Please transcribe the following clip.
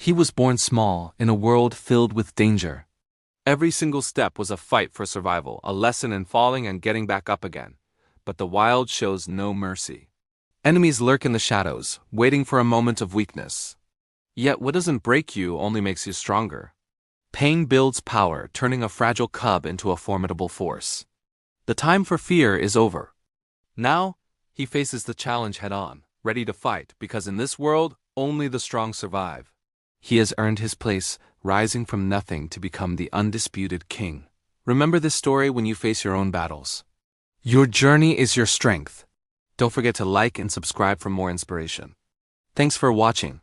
He was born small, in a world filled with danger. Every single step was a fight for survival, a lesson in falling and getting back up again. But the wild shows no mercy. Enemies lurk in the shadows, waiting for a moment of weakness. Yet what doesn't break you only makes you stronger. Pain builds power, turning a fragile cub into a formidable force. The time for fear is over. Now, he faces the challenge head-on, ready to fight, because in this world, only the strong survive. He has earned his place, rising from nothing to become the undisputed king. Remember this story when you face your own battles. Your journey is your strength. Don't forget to like and subscribe for more inspiration. Thanks for watching.